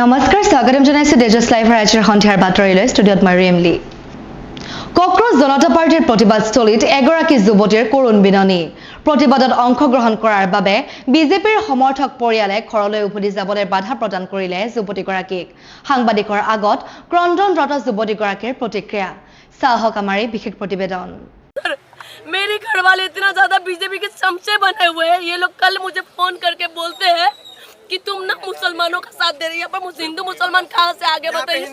নমস্কাৰ স্বাগতম জনাইছো ডেজাস লাইভ ৰাজ্যৰ সন্ধিয়াৰ বাতৰিলৈ ষ্টুডিঅ'ত মই ৰিমলি কক্ৰোচ জনতা পাৰ্টিৰ প্ৰতিবাদস্থলীত এগৰাকী যুৱতীৰ কৰুণ বিননি প্ৰতিবাদত অংশগ্ৰহণ কৰাৰ বাবে বিজেপিৰ সমৰ্থক পৰিয়ালে ঘৰলৈ উভতি যাবলৈ বাধা প্ৰদান কৰিলে যুৱতীগৰাকীক সাংবাদিকৰ আগত ক্ৰন্দনৰত যুৱতীগৰাকীৰ প্ৰতিক্ৰিয়া চাহক আমাৰ এই বিশেষ প্ৰতিবেদন मेरे घर वाले इतना ज्यादा बीजेपी के चमचे बने हुए हैं ये लोग कल मुझे फोन करके बोलते हैं कि तुम ना मुसलमानों का साथ दे रही है पर हिंदू मुसलमान कहाँ से आगे बताइए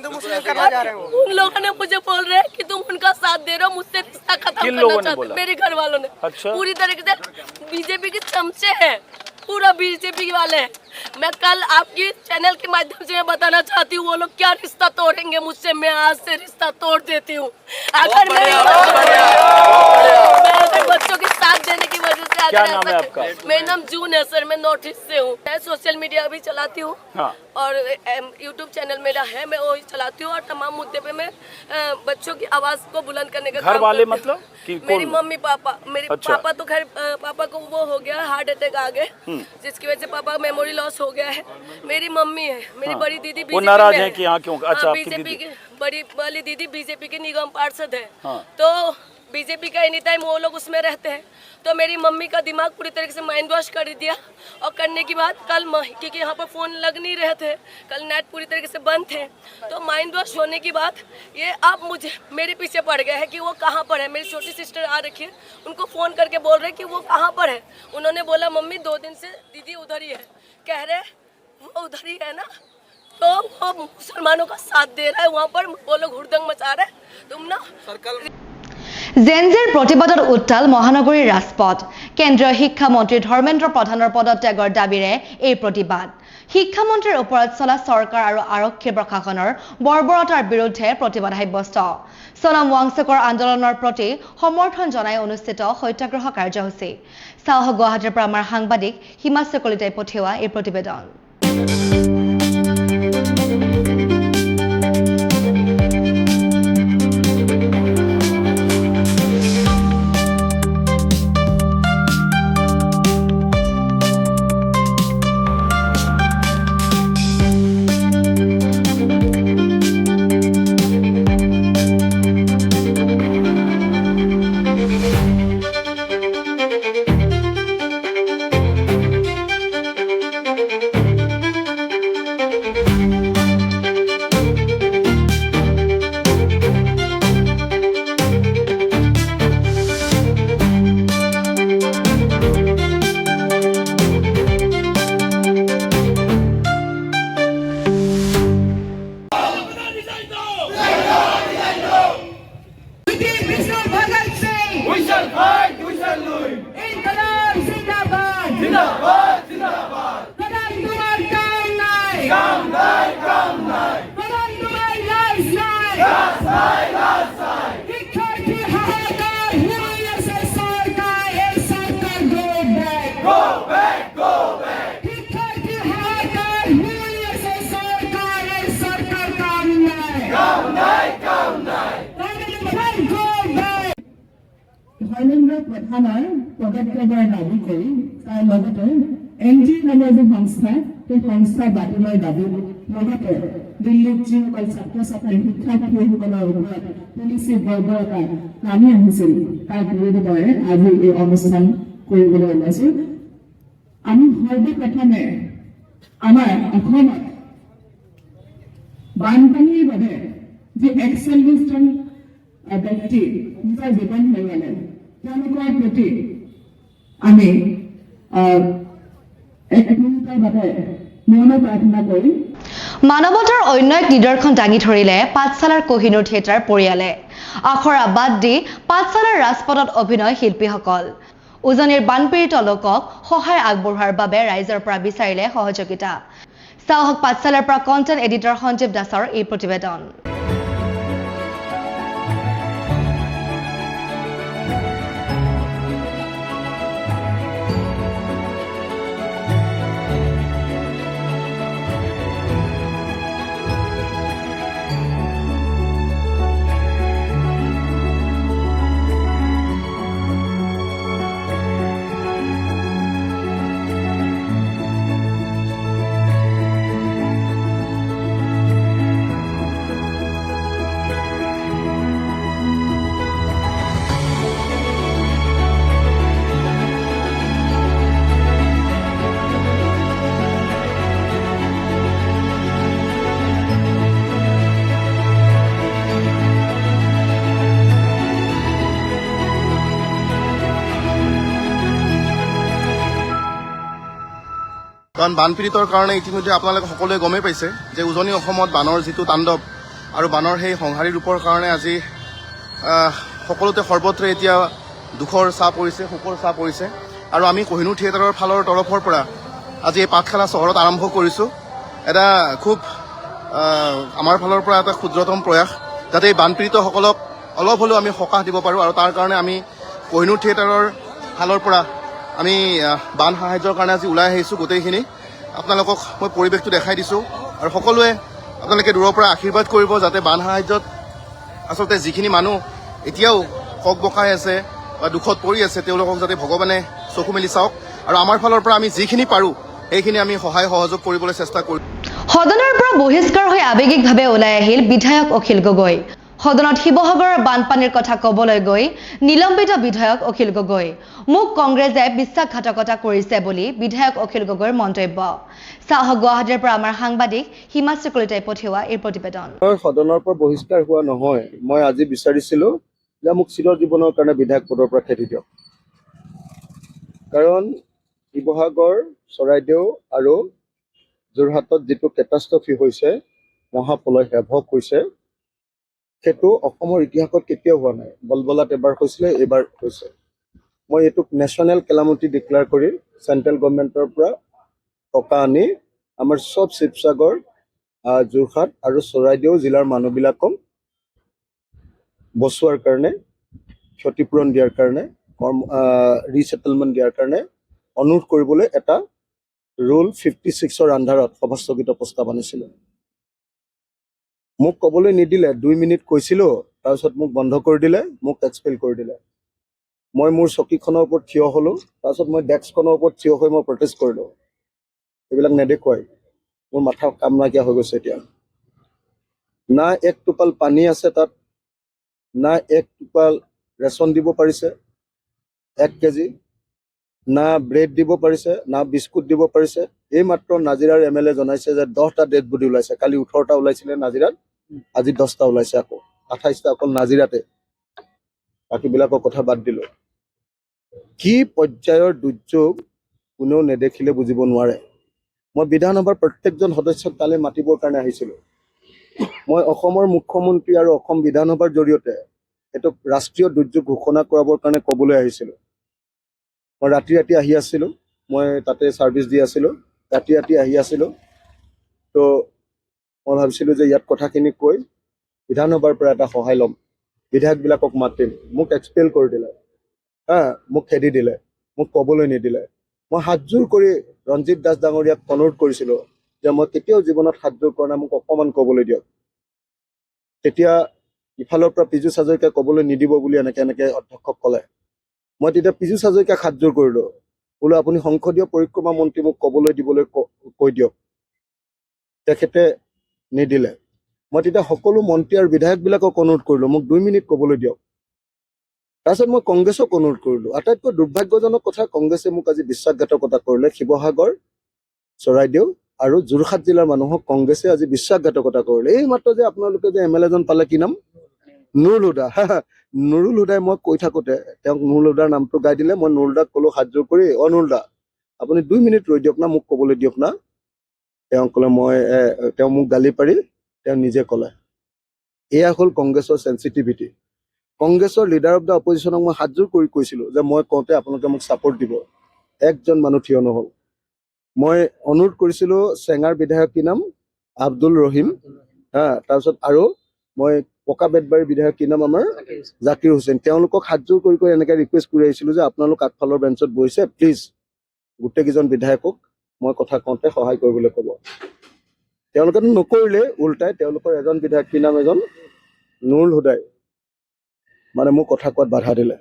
उन लोगों ने मुझे बोल रहे हैं कि तुम उनका साथ दे रहे हो मुझसे रिश्ता खत्म करना चाहते मेरे घर वालों ने पूरी तरीके से बीजेपी के चमचे हैं पूरा बीजेपी वाले हैं मैं कल आपकी चैनल के माध्यम से मैं बताना चाहती हूँ वो लोग क्या रिश्ता तोड़ेंगे मुझसे मैं आज से रिश्ता तोड़ देती हूँ अगर मैं बच्चों के साथ देने की वजह से क्या नाम है आपका? मेरा नाम जून है सर मैं नॉर्थ ईस्ट से हूँ मैं सोशल मीडिया भी चलाती हूँ और यूट्यूब चैनल मेरा है मैं वही चलाती हूँ और तमाम मुद्दे पे मैं बच्चों की आवाज को बुलंद करने का घर वाले मतलब कि मेरी मम्मी पापा मेरे पापा तो खैर पापा को वो हो गया हार्ट अटैक आ गए जिसकी वजह से पापा मेमोरी लॉस हो गया है मेरी मम्मी है मेरी बड़ी दीदी वो नाराज है कि यहाँ क्यों अच्छा बीजेपी की बड़ी वाली दीदी बीजेपी के निगम पार्षद है तो बीजेपी का एनी टाइम वो लोग उसमें रहते हैं तो मेरी मम्मी का दिमाग पूरी तरीके से माइंड वॉश कर दिया और करने की बात कल क्योंकि यहाँ पर फ़ोन लग नहीं रहे थे कल नेट पूरी तरीके से बंद थे तो माइंड वॉश होने की बात ये अब मुझे मेरे पीछे पड़ गया है कि वो कहाँ पर है मेरी छोटी सिस्टर आ रखी है उनको फ़ोन करके बोल रहे कि वो कहाँ पर है उन्होंने बोला मम्मी 2 दिन से दीदी उधर ही है कह रहे वो उधर ही है ना तो वो मुसलमानों का साथ दे रहा है वहाँ पर वो लोग हुड़दंग मचा रहे तुम ना জেনজিৰ প্ৰতিবাদত উত্তাল মহানগৰীৰ ৰাজপথ কেন্দ্ৰীয় শিক্ষামন্ত্ৰী ধৰ্মেন্দ্ৰ প্ৰধানৰ পদত্যাগৰ দাবীৰে এই প্ৰতিবাদ শিক্ষামন্ত্ৰীৰ ওপৰত চলা চৰকাৰ আৰু আৰক্ষী প্ৰশাসনৰ বৰ্বৰতাৰ বিৰুদ্ধে প্ৰতিবাদ সাব্যস্ত সোণম ৱাংচকৰ আন্দোলনৰ প্ৰতি সমৰ্থন জনাই অনুষ্ঠিত সত্যাগ্ৰহ কাৰ্যসূচী চাহ গুৱাহাটীৰ পৰা আমাৰ সাংবাদিক হিমাশ্ৰী কলিতাই পঠিওৱা এই প্ৰতিবেদন ধৰ্মেন্দ্ৰ প্ৰধানৰ পদত্যাগৰ দাবী কৰি তাৰ লগতে এনজি নামৰ যে সংস্থা সেই সংস্থা বাতিলৰ দাবী লগতে দিল্লীত যিসকল ছাত্ৰ ছাত্ৰী শিক্ষাৰ্থীসকলৰ ওপৰত পুলিচী বৰ্বৰতা নামি আহিছিল তাৰ বিৰুদ্ধে আজি এই অনুষ্ঠান কৰিবলৈ ওলাইছো আমি সৰ্বপ্ৰথমে আমাৰ অসমত বানপানীৰ বাবে যি 41জন ব্যক্তি নিজৰ জীৱন হেৰুৱালে তেওঁলোকৰ প্ৰতি আমি এক মিনিটৰ বাবে মৌন প্ৰাৰ্থনা কৰিম মানৱতাৰ অন্য এক নিদৰ্শন দাঙি ধৰিলে পাঠশালাৰ কোহিনুৰ থিয়েটাৰ পৰিয়ালে আখৰা বাদ দি পাঠশালাৰ ৰাজপথত অভিনয় শিল্পীসকল উজনিৰ বানপীড়িত লোকক সহায় আগবঢ়োৱাৰ বাবে ৰাইজৰ পৰা বিচাৰিলে সহযোগিতা চাহক পাঠশালাৰ পৰা কণ্টেণ্ট এডিটৰ সঞ্জীৱ দাসৰ এই প্ৰতিবেদন কাৰণ বানপীড়িতৰ কাৰণে ইতিমধ্যে আপোনালোকে সকলোৱে গমেই পাইছে যে উজনি অসমত বানৰ যিটো তাণ্ডৱ আৰু বানৰ সেই সংহাৰী ৰূপৰ কাৰণে আজি সকলোতে সৰ্বত্ৰে এতিয়া দুখৰ ছাঁ পৰিছে, শোকৰ ছাঁ পৰিছে। আৰু আমি কোহিনুৰ থিয়েটাৰৰ তৰফৰ পৰা আজি এই পাঠশালা চহৰত আৰম্ভ কৰিছোঁ এটা খুব আমাৰ ফালৰ পৰা এটা ক্ষুদ্ৰতম প্ৰয়াস, যাতে এই বানপীড়িতসকলক অলপ হ'লেও আমি সকাহ দিব পাৰোঁ। আৰু তাৰ কাৰণে আমি কোহিনুৰ থিয়েটাৰৰ ফালৰ পৰা আমি বান সাহায্যৰ কাৰণে আজি ওলাই আহিছোঁ গোটেইখিনি। আপোনালোকক মই পৰিৱেশটো দেখাই দিছোঁ আৰু সকলোৱে আপোনালোকে দূৰৰ পৰা আশীৰ্বাদ কৰিব যাতে বান সাহায্যত আচলতে যিখিনি মানুহ এতিয়াও কক বকাই আছে বা দুখত পৰি আছে তেওঁলোকক যাতে ভগৱানে চকু মেলি চাওক। আৰু আমাৰ ফালৰ পৰা আমি যিখিনি পাৰোঁ সেইখিনি আমি সহায় সহযোগ কৰিবলৈ চেষ্টা কৰিম। সদনৰ পৰা বহিষ্কাৰ হৈ আৱেগিকভাৱে ওলাই আহিল বিধায়ক অখিল গগৈ। সদনত শিৱসাগৰৰ বানপানীৰ কথা ক'বলৈ গৈ নিলম্বিত বিধায়ক অখিল গগৈ। মোক কংগ্ৰেছে বিশ্বাসঘাতকতা কৰিছে বুলি বিধায়ক অখিল গগৈৰ মন্তব্য। চাহক গুৱাহাটীৰ পৰা আমাৰ সাংবাদিক হিমাশ্ৰী কলিতাই পঠিওৱা এই প্ৰতিবেদন। সদনৰ পৰা বহিষ্কাৰ হোৱা নহয়, মই আজি বিচাৰিছিলো যে মোক চিৰজীৱনৰ কাৰণে বিধায়ক পদৰ পৰা খেদি দিয়ক। কাৰণ শিৱসাগৰ, চৰাইদেউ আৰু যোৰহাটত যিটো কেটাষ্ট্ৰফি হৈছে, মহাপ্ৰলয় হেভক হৈছে, সেইটো অসমৰ ইতিহাসত কেতিয়াও হোৱা নাই। বলবলাত এবাৰ হৈছিলে, এইবাৰ হৈছে। মই এইটোক নেশ্যনেল কেলামিটি ডিক্লেয়াৰ কৰি চেণ্ট্ৰেল গভৰ্ণমেণ্টৰ পৰা টকা আনি আমাৰ চব শিৱসাগৰ, যোৰহাট আৰু চৰাইদেউ জিলাৰ মানুহবিলাকক বচোৱাৰ কাৰণে, ক্ষতিপূৰণ দিয়াৰ কাৰণে, ৰিছেটেলমেণ্ট দিয়াৰ কাৰণে অনুৰোধ কৰিবলৈ এটা ৰুল 56ৰ আন্ধাৰত সভাস্থগিত প্ৰস্তাৱ আনিছিলোঁ। মোক ক'বলৈ নিদিলে, 2 মিনিট কৈছিলোঁ, তাৰপিছত মোক বন্ধ কৰি দিলে, মোক এক্সপেল কৰি দিলে। মই মোৰ চকীখনৰ ওপৰত থিয় হ'লোঁ, তাৰপিছত মই ডেস্কখনৰ ওপৰত থিয় হৈ মই প্ৰটেষ্ট কৰিলোঁ। এইবিলাক নেদেখুৱাই মোৰ মাথা কাম নাইকিয়া হৈ গৈছে এতিয়া। না এক টোপাল পানী আছে তাত, না এক টোপাল ৰেচন দিব পাৰিছে 1 কেজি, না ব্ৰেড দিব পাৰিছে, না বিস্কুট দিব পাৰিছে। এইমাত্ৰ নাজিৰাৰ MLA জনাইছে যে 10টা ডেড বডি ওলাইছে। কালি 18টা ওলাইছিলে নাজিৰাত, আজি 10টা ওলাইছে, আকৌ 28টা অকল নাজিৰাতে। বাকীবিলাকৰ কথা বাদ দিলোঁ। কি পৰ্যায়ৰ দুৰ্যোগ কোনেও নেদেখিলে বুজিব নোৱাৰে। মই বিধানসভাৰ প্ৰত্যেকজন সদস্যক তালৈ মাতিবৰ কাৰণে আহিছিলোঁ। মই অসমৰ মুখ্যমন্ত্ৰী আৰু অসম বিধানসভাৰ জৰিয়তে এইটোক ৰাষ্ট্ৰীয় দুৰ্যোগ ঘোষণা কৰাবৰ কাৰণে ক'বলৈ আহিছিলোঁ। মই ৰাতি ৰাতি আহি আছিলোঁ, মই তাতে ছাৰ্ভিচ দি আছিলোঁ, ৰাতি ৰাতি আহি আছিলোঁ। তো মই ভাবিছিলোঁ যে ইয়াত কথাখিনি কৈ বিধানসভাৰ পৰা এটা সহায় ল'ম, বিধায়কবিলাকক মাতিম। মোক এক্সপেল কৰি দিলে, মোক খেদি দিলে, মোক ক'বলৈ নিদিলে। মই হাতযোৰ কৰি ৰঞ্জিত দাস ডাঙৰীয়াক অনুৰোধ কৰিছিলোঁ যে মই কেতিয়াও জীৱনত হাতযোৰ কৰা নাই, মোক অকণমান ক'বলৈ দিয়ক। তেতিয়া ইফালৰ পৰা পীযুষ হাজৰিকাই ক'বলৈ নিদিব বুলি এনেকৈ অধ্যক্ষক ক'লে। মই তেতিয়া পীযুষ হাজৰিকাক হাতযোৰ কৰিলোঁ, বোলো আপুনি সংসদীয় পৰিক্ৰমা মন্ত্ৰী মোক ক'বলৈ দিবলৈ কৈ দিয়ক। তেখেতে নিদিলে। মই তেতিয়া সকলো মন্ত্ৰী আৰু বিধায়কবিলাকক অনুৰোধ কৰিলোঁ, মোক 2 মিনিট ক'বলৈ দিয়ক। তাৰপিছত মই কংগ্ৰেছক অনুৰোধ কৰিলোঁ। আটাইতকৈ দুৰ্ভাগ্যজনক কথা, কংগ্ৰেছে মোক আজি বিশ্বাসঘাতকতা কৰিলে। শিৱসাগৰ, চৰাইদেউ আৰু যোৰহাট জিলাৰ মানুহক কংগ্ৰেছে আজি বিশ্বাসঘাতকতা কৰিলে। এই মাত্ৰ যে আপোনালোকে যে MLA জন পালে, কি নাম? নুৰুল হুদা। নুৰুল হুদাই মই কৈ থাকোঁতে তেওঁক নুৰুল হুদাৰ নামটো গাই দিলে। মই নুৰুল দাক ক'লোঁ হাতযোৰ কৰি, নুৰুল দা আপুনি 2 মিনিট ৰৈ দিয়ক না, মোক ক'বলৈ দিয়ক না। তেওঁ ক'লে তেওঁ মোক গালি পাৰি তেওঁ নিজে ক'লে। এয়া হ'ল কংগ্ৰেছৰ চেঞ্চিটিভিটি। কংগ্ৰেছৰ লিডাৰ অফ দ্য অপজিশ্যনক মই হাতযোৰ কৰি কৈছিলোঁ যে মই কওঁতে আপোনালোকে মোক ছাপোৰ্ট দিব। একজন মানুহ থিয় নহ'ল। মই অনুৰোধ কৰিছিলোঁ চেঙাৰ বিধায়ক, কি নাম? আব্দুল ৰহিম, তাৰপিছত আৰু মই পকা বেতবাৰীৰ বিধায়ক, কি নাম আমাৰ? জাকিৰ হুছেইন। তেওঁলোকক হাতযোৰ কৰি এনেকৈ ৰিকুৱেষ্ট কৰি আহিছিলোঁ যে আপোনালোক আগফালৰ বেঞ্চত বহিছে, প্লিজ গোটেইকেইজন বিধায়কক মই কথা কওঁতে সহায় কৰিবলৈ ক'ব। তেওঁলোকেতো নকৰিলে, উল্টাই তেওঁলোকৰ এজন বিধায়ক, কি নাম? এজন নুৰুল হুদাই মানে মোক কথা কোৱাত বাধা দিলে।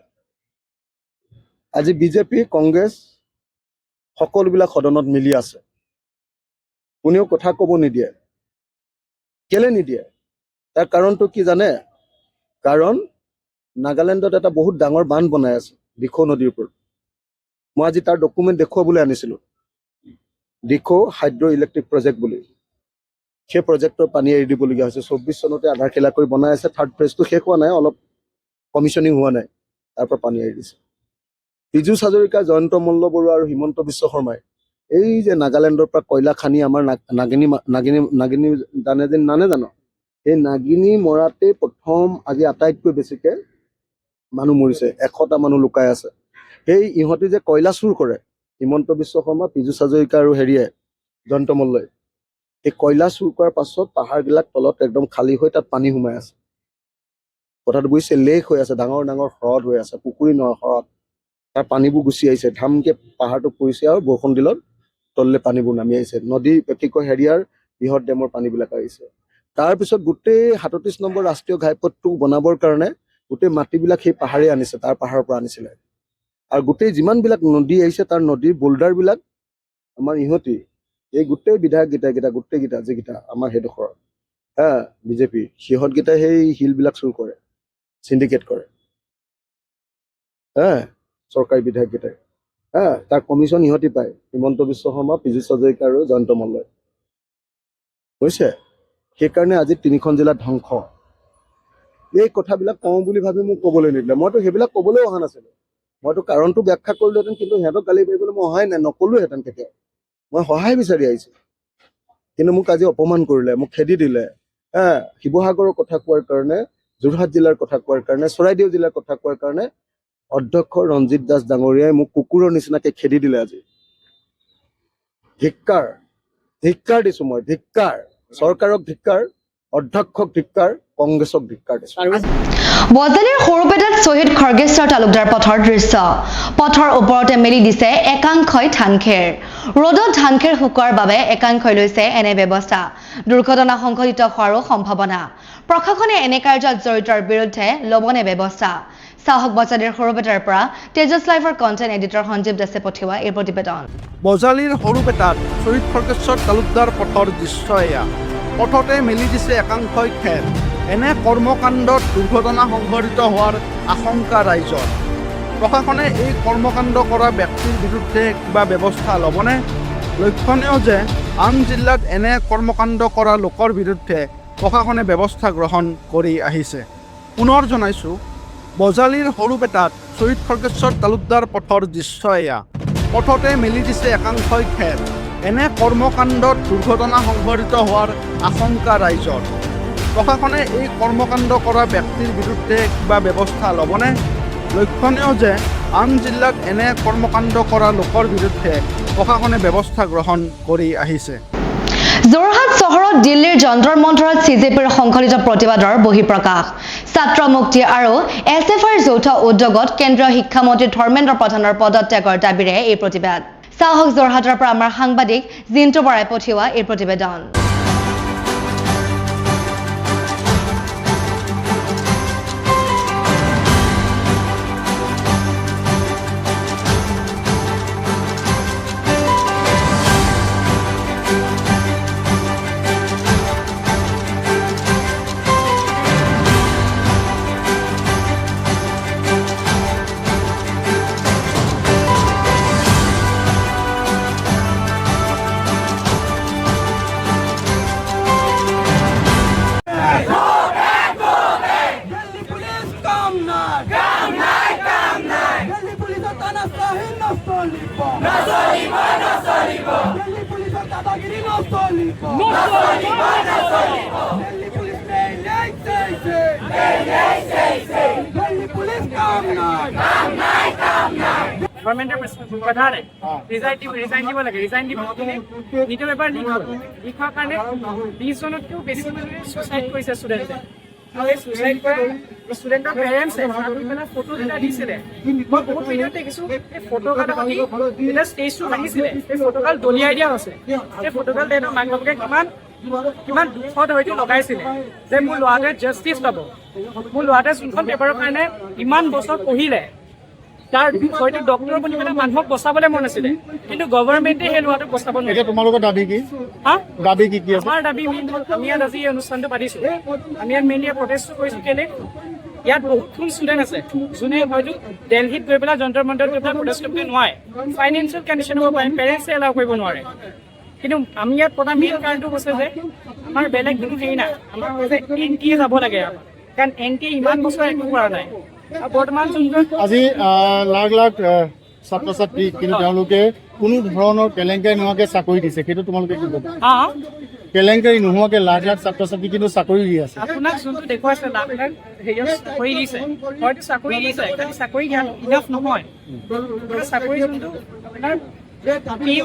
আজি বিজেপি, কংগ্ৰেছ সকলোবিলাক সদনত মিলি আছে, কোনেও কথা ক'ব নিদিয়ে। কেলে নিদিয়ে? তাৰ কাৰণটো কি জানে? কাৰণ নাগালেণ্ডত এটা বহুত ডাঙৰ বান্ধ বনাই আছে দিখৌ নদীৰ ওপৰত। মই আজি তাৰ ডকুমেণ্ট দেখুৱাবলৈ আনিছিলোঁ। দিখৌ হাইড্ৰ ইলেক্ট্ৰিক প্ৰজেক্ট বুলি। সেই প্ৰজেক্টৰ পানী এৰি দিবলগীয়া হৈছে। 24 চনতে আধাৰশিলা কৰি বনাই আছে। 3rd ফেজটো শেষ হোৱা নাই, অলপ কমিশ্যনিং হোৱা নাই, তাৰ পৰা পানী এৰি দিছে। পীযুষ হাজৰিকা, জয়ন্ত মল্ল বৰুৱা আৰু হিমন্ত বিশ্ব শৰ্মাই এই যে নাগালেণ্ডৰ পৰা কয়লা খানি আমাৰ নাগিনী নানে জানো এই নাগিনী মৰাতে প্ৰথম আজি আটাইতকৈ বেছিকে মানুহ মৰিছে 100টা মানুহ লুকাই আছে সেই ইহঁতে যে কয়লা চুৰ কৰে হিমন্ত বিশ্ব শৰ্মা পীযুষ হাজৰিকা আৰু হেৰিয়ে জয়ন্ত মল্লই এই কয়লা চুৰ কৰাৰ পাছত পাহাৰবিলাক তলত একদম খালী হৈ তাত পানী সোমাই আছে কথাটো বুজিছে লেক হৈ আছে ডাঙৰ ডাঙৰ হ্ৰদ হৈ আছে পুখুৰী নহয় হ্ৰদ তাৰ পানীবোৰ গুচি আহিছে ধামকে পাহাৰটো পৰিছে আৰু বৰষুণ দিলত তললে পানীবোৰ নামি আহিছে নদী কি কয় হেৰিয়াৰ বৃহৎ ডেমৰ পানীবিলাক আহিছে তাৰপিছত গোটেই 37 নম্বৰ ৰাষ্ট্ৰীয় ঘাইপথটো বনাবৰ কাৰণে গোটেই মাটিবিলাক সেই পাহাৰে আনিছে তাৰ পাহাৰৰ পৰা আনিছিলে আৰু গোটেই যিমানবিলাক নদী আহিছে তাৰ নদীৰ বোল্ডাৰবিলাক আমাৰ ইহঁতি এই গোটেই বিধায়ককেইটা গোটেইকেইটা যিকেইটা আমাৰ সেইডোখৰ বিজেপি সিহঁতকেইটাই সেই শিলবিলাক চুৰ কৰে সিন্ডিকেট কৰে চৰকাৰী বিধায়ককেইটাই তাৰ কমিশ্যন ইহঁতি পায় হিমন্ত বিশ্ব শৰ্মা পীযুষ হাজৰিকা আৰু জয়ন্ত মল্লই হৈছে সেইকাৰণে আজি 3খন জিলাত ধ্বংস এই কথাবিলাক কওঁ বুলি ভাবি মোক ক'বলৈ নিদিলে মইতো সেইবিলাক ক'বলৈ অহা নাছিলোঁ মইতো কাৰণটো ব্যাখ্যা কৰিলোহেঁতেন কিন্তু সিহঁতক গালি পাৰিবলৈ মই অহাই নাই নক'লোহেঁতেন কেতিয়াও মই সহায় বিচাৰি আহিছোঁ কিন্তু মোক আজি অপমান কৰিলে মোক খেদি দিলে শিৱসাগৰৰ কথা কোৱাৰ কাৰণে যোৰহাট জিলাৰ কথা কোৱাৰ কাৰণে চৰাইদেউ জিলাৰ কথা কোৱাৰ কাৰণে অধ্যক্ষ ৰঞ্জিত দাস ডাঙৰীয়াই মোক কুকুৰৰ নিচিনাকে খেদি দিলে আজি ধিক্কাৰ দিছো মই ধিক্কাৰ চৰকাৰক ধিক্কাৰ অধ্যক্ষক ধিক্কাৰ কংগ্ৰেছক ধিক্কাৰ দিছো বজালীৰ সৰুপেটাত শ্বহীদ খৰ্গেশ্বৰ তালুকদাৰ পথৰ দৃশ্য পথৰ ওপৰতে মেলি দিছে একাংশই ধানখেৰ ৰ'দত ধানখেৰ শুকোৱাৰ বাবে একাংশই লৈছে এনে ব্যৱস্থা দুৰ্ঘটনা সংঘটিত হোৱাৰো সম্ভাৱনা প্ৰশাসনে এনে কাৰ্যত জড়িতৰ বিৰুদ্ধে ল'বনে ব্যৱস্থা চাহক বজালীৰ সৰুপেটাৰ পৰা তেজছ লাইভৰ কণ্টেণ্ট এডিটৰ সঞ্জীৱ দাসে পঠিওৱা এই প্ৰতিবেদন বজালীৰ সৰুপেটাত শ্বহীদ খৰ্গেশ্বৰ তালুকদাৰ পথৰ দৃশ্য এয়া পথতে মেলি দিছে একাংশই খেৰ এনে কৰ্মকাণ্ডত দুৰ্ঘটনা সংঘটিত হোৱাৰ আশংকা ৰাইজৰ প্ৰশাসনে এই কৰ্মকাণ্ড কৰা ব্যক্তিৰ বিৰুদ্ধে কিবা ব্যৱস্থা ল'বনে লক্ষণীয় যে আন জিলাত এনে কৰ্মকাণ্ড কৰা লোকৰ বিৰুদ্ধে প্ৰশাসনে ব্যৱস্থা গ্ৰহণ কৰি আহিছে পুনৰ জনাইছোঁ বজালীৰ সৰুপেটাত শ্বহীদ খৰ্গেশ্বৰ তালুকদাৰ পথৰ দৃশ্য এয়া পথতে মেলি দিছে একাংশই খেৰ এনে কৰ্মকাণ্ডত দুৰ্ঘটনা সংঘটিত হোৱাৰ আশংকা ৰাইজৰ প্ৰশাসনে এই কৰ্মকাণ্ড কৰা ব্যক্তিৰ বিৰুদ্ধে কিবা ব্যৱস্থা ল'বনে লক্ষণীয় যে আন জিলাত এনে কৰ্মকাণ্ড কৰা লোকৰ বিৰুদ্ধে প্ৰশাসনে ব্যৱস্থা গ্ৰহণ কৰি আহিছে যোৰহাট চহৰত দিল্লীৰ যন্তৰ মন্তৰত চিজেপিৰ সংঘটিত প্ৰতিবাদৰ বহিঃপ্ৰকাশ ছাত্ৰ মুক্তি আৰু এছএফআইৰ যৌথ উদ্যোগত কেন্দ্ৰীয় শিক্ষামন্ত্ৰী ধৰ্মেন্দ্ৰ প্ৰধানৰ পদত্যাগৰ দাবীৰে এই প্ৰতিবাদ চাহক যোৰহাটৰ পৰা আমাৰ সাংবাদিক জিন্তু বৰাই পঠিওৱা এই প্ৰতিবেদন গভৰ্নমেন্টেৰ প্ৰধান ৰিজাইন দিব লাগে ৰিজাইন দিব নিটো পেপাৰ লিক হওয়াৰ কাৰণে 20 জনতকেও বেশি সুসাইড কৰেছে স্টুডেন্টে আৰু এই সুসাইড কৰা ষ্টুডেণ্টৰ পেৰেণ্টছে ফটো এটা দিছিলে মই বহুত ভিডিঅ'ত দেখিছোঁ এই ফটোগাল যেতিয়া ষ্টেজটো ভাঙিছিলে এই ফটোগাল দলিয়াই দিয়া হৈছে এই ফটোগাল তেহেঁতৰ মাক বাপেকে কিমান দুখত হয়তো লগাইছিলে যে মোৰ ল'ৰাটোৱে জাষ্টিছ পাব মোৰ ল'ৰাটোৱে যোনখন পেপাৰৰ কাৰণে ইমান বছৰ পঢ়িলে তাৰ হয়তো ডক্টৰ বনি পেলাই মানুহক বচাবলৈ মন আছিলে কিন্তু গভৰ্ণমেণ্টে সেই ল'ৰাটোক বচাব নোৱাৰে তোমালোকৰ দাবী কি দাবী কি কি আমাৰ দাবী আমি ইয়াত আজি এই অনুষ্ঠানটো পাতিছোঁ আমি ইয়াত মেইনলি প্ৰটেষ্টটো কৰিছোঁ কেলে ইয়াত বহুতখন ষ্টুডেণ্ট আছে যোনে হয়তো দিল্লীত গৈ পেলাই যন্তৰ মন্তৰত গৈ পেলাই প্ৰটেষ্ট কৰিব নোৱাৰে ফাইনেন্সিয়েল কণ্ডিশ্যন হ'ব পাৰে পেৰেণ্টছে এলাউ কৰিব নোৱাৰে কিন্তু আমি ইয়াত পতা মেইন কাৰণটো হৈছে যে আমাৰ বেলেগ কোনো হেৰি নাই আমাৰ যে NTA যাব লাগে কাৰণ NTA ইমান বছৰ একো কৰা নাই বৰ্তমান আজি লাখ লাখ ছাত্ৰ ছাত্ৰী কিন্তু তেওঁলোকে কোনো ধৰণৰ কেলেংকাৰী নোহোৱাকৈ চাকৰি দিছে সেইটো তোমালোকে কি ক'বা কেলেংকাৰী নোহোৱাকৈ লাখ লাখ ছাত্ৰ ছাত্ৰী কিন্তু চাকৰি দি আছে আপোনাক যোনটো দেখুৱাইছে লাখ লাখ হেৰিয়ত চাকৰি দিছে হয়তো চাকৰি দিছে খালি চাকৰি দিয়া ইনাফ নহয় চাকৰি যোনটো আপোনাৰ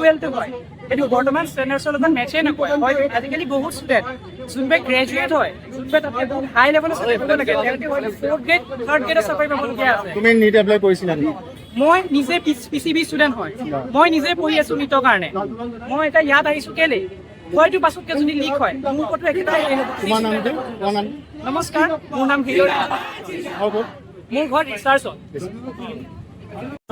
ৱেলটো হয় এইটো বৰ্তমান ষ্টেণ্ডাৰ্ডছৰ লগত মেচে নকৰে হয় আজিকালি বহুত ষ্টুডেণ্ট যোনবিলাক গ্ৰেজুৱেট হয় যোনবিলাক তাতে বহুত হাই লেভেলৰ চাকৰি কৰিব লাগে তেওঁলোকে হয়তো 4th গ্ৰেড 3rd গ্ৰেডৰ চাকৰি পাবলগীয়া আছে তুমি নীট এপ্লাই কৰিছিলা নেকি মই নিজে পিচিবি ষ্টুডেণ্ট হয় মই নিজে পঢ়ি আছো নীটৰ কাৰণে মই এতিয়া ইয়াত আহিছো কেলে হয়তো পাছতকে যদি লিক হয় মোৰ ওপৰতো একেটাই তোমাৰ নামটো তোমাৰ নাম নমস্কাৰ মোৰ নাম হিৰণ মোৰ ঘৰ ৰিচাৰ্চত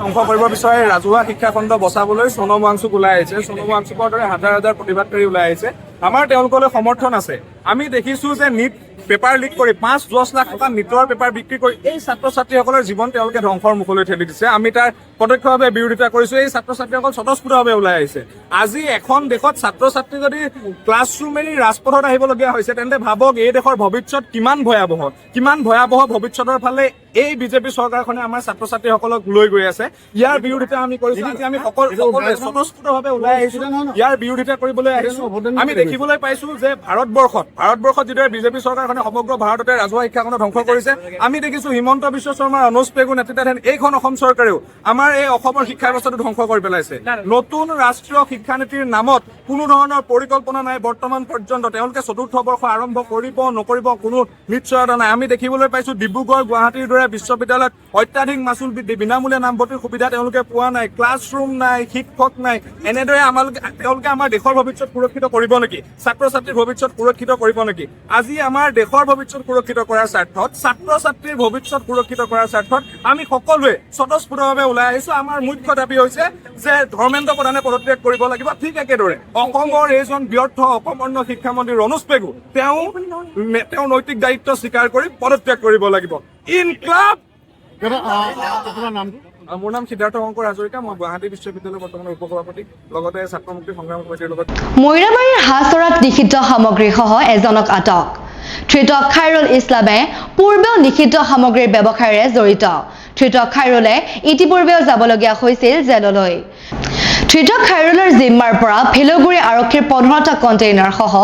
ধ্বংস কৰিব বিচাৰে ৰাজহুৱা শিক্ষা খণ্ড বচাবলৈ সোণম ৱাংচুক ওলাই আহিছে সোণম ৱাংচুকৰ দৰে হাজাৰ হাজাৰ প্ৰতিবাদকাৰী ওলাই আহিছে আমাৰ তেওঁলোকলৈ সমৰ্থন আছে আমি দেখিছো যে নীট পেপাৰ লিক কৰি 5-10 লাখ টকা নীটৰ পেপাৰ বিক্ৰী কৰি এই ছাত্ৰ ছাত্ৰীসকলৰ জীৱন তেওঁলোকে ধ্বংসৰ মুখলৈ ঠেলি দিছে আমি তাৰ প্ৰত্যক্ষভাৱে বিৰোধিতা কৰিছো এই ছাত্ৰ ছাত্ৰীসকল স্বতঃস্ফূৰ্তভাৱে ওলাই আহিছে আজি এখন দেশত ছাত্ৰ ছাত্ৰী যদি ক্লাছৰুম এৰি ৰাজপথত আহিবলগীয়া হৈছে তেন্তে ভাবক এই দেশৰ ভৱিষ্যত কিমান ভয়াৱহ ভৱিষ্যতৰ ফালে এই বিজেপি চৰকাৰখনে আমাৰ ছাত্ৰ ছাত্ৰীসকলক লৈ গৈ আছে ইয়াৰ বিৰোধিতা আমি কৰিছো আজি আমি সকলোৱে স্বতঃস্ফূৰ্তভাৱে ওলাই আহিছো ইয়াৰ বিৰোধিতা কৰিবলৈ আহিছো আমি দেখিবলৈ পাইছো যে ভাৰতবৰ্ষত যিদৰে বিজেপি চৰকাৰখনে সমগ্ৰ ভাৰততে ৰাজহুৱা শিক্ষাখণ্ড ধ্বংস কৰিছে আমি দেখিছো হিমন্ত বিশ্ব শৰ্মা অনুজ পেগু নেতৃত্বাধীন এইখন অসম চৰকাৰেও আমাৰ এই অসমৰ শিক্ষা ব্যৱস্থাটো ধ্বংস কৰি পেলাইছে নতুন ৰাষ্ট্ৰীয় শিক্ষানীতিৰ নামত কোনো ধৰণৰ পৰিকল্পনা নাই বৰ্তমান পৰ্যন্ত তেওঁলোকে 4ৰ্থ বৰ্ষ আৰম্ভ কৰিব নকৰিব কোনো নিশ্চয়তা নাই আমি দেখিবলৈ পাইছো ডিব্ৰুগড় গুৱাহাটীৰ দৰে বিশ্ববিদ্যালয়ত অত্যাধিক মাচুল বৃদ্ধি বিনামূলীয়া নামভৰ্তিৰ সুবিধা তেওঁলোকে পোৱা নাই ক্লাছৰুম নাই শিক্ষক নাই এনেদৰে তেওঁলোকে আমাৰ দেশৰ ভৱিষ্যত সুৰক্ষিত কৰিব নেকি ছাত্ৰ ছাত্ৰীৰ ভৱিষ্যত সুৰক্ষিত কৰিব নেকি আজি আমাৰ দেশৰ ভৱিষ্যত সুৰক্ষিত কৰাৰ স্বাৰ্থত ছাত্ৰ ছাত্ৰীৰ ভৱিষ্যত সুৰক্ষিত কৰাৰ স্বাৰ্থত আমি সকলোৱে স্বতঃস্ফূৰ্তভাৱে ওলাই আহিছো আমাৰ মুখ্য দাবী হৈছে যে ধৰ্মেন্দ্ৰ প্ৰধানে পদত্যাগ কৰিব লাগিব ঠিক একেদৰে অসমৰ এইজন ব্যৰ্থ অকৰ্মণ্য শিক্ষামন্ত্ৰী অনুজ পেগু তেওঁ নৈতিক দায়িত্ব স্বীকাৰ কৰি পদত্যাগ কৰিব লাগিব ইনক্লাব তোমাৰ নামটো মোৰ নাম সিদ্ধাৰ্থ শংকৰ হাজৰিকা মই গুৱাহাটী বিশ্ববিদ্যালয়ৰ বৰ্তমান উপসভাপতি লগতে ছাত্ৰ মুক্তি সংগ্ৰাম কমিটিৰ লগত মৈৰাবাৰীৰ হাঁহচৰাত নিষিদ্ধ সামগ্ৰীসহ এজনক আটক ধৃত খাইৰুল ইছলামে পূৰ্বেও নিষিদ্ধ সামগ্ৰীৰ ব্যৱসায়েৰে জড়িত ধৃত খাইৰুলে ইতিপূৰ্বেও যাবলগীয়া হৈছিল জেললৈ ধৃত খাইৰুলৰ জিম্মাৰ পৰা ভেলগুৰি আৰক্ষীৰ 15টা কণ্টেইনাৰ সহ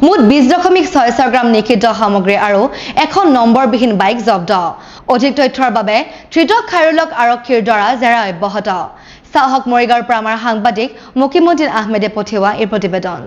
মুঠ 20.64 গ্ৰাম নিষিদ্ধ সামগ্ৰী আৰু এখন নম্বৰবিহীন বাইক জব্দ অধিক তথ্যৰ বাবে ধৃত খাইৰুলক আৰক্ষীৰ দ্বাৰা জেৰা অব্যাহত চাহক মৰিগাঁৱৰ পৰা আমাৰ সাংবাদিক মুকিমুদ্দিন আহমেদে পঠিওৱা এই প্ৰতিবেদন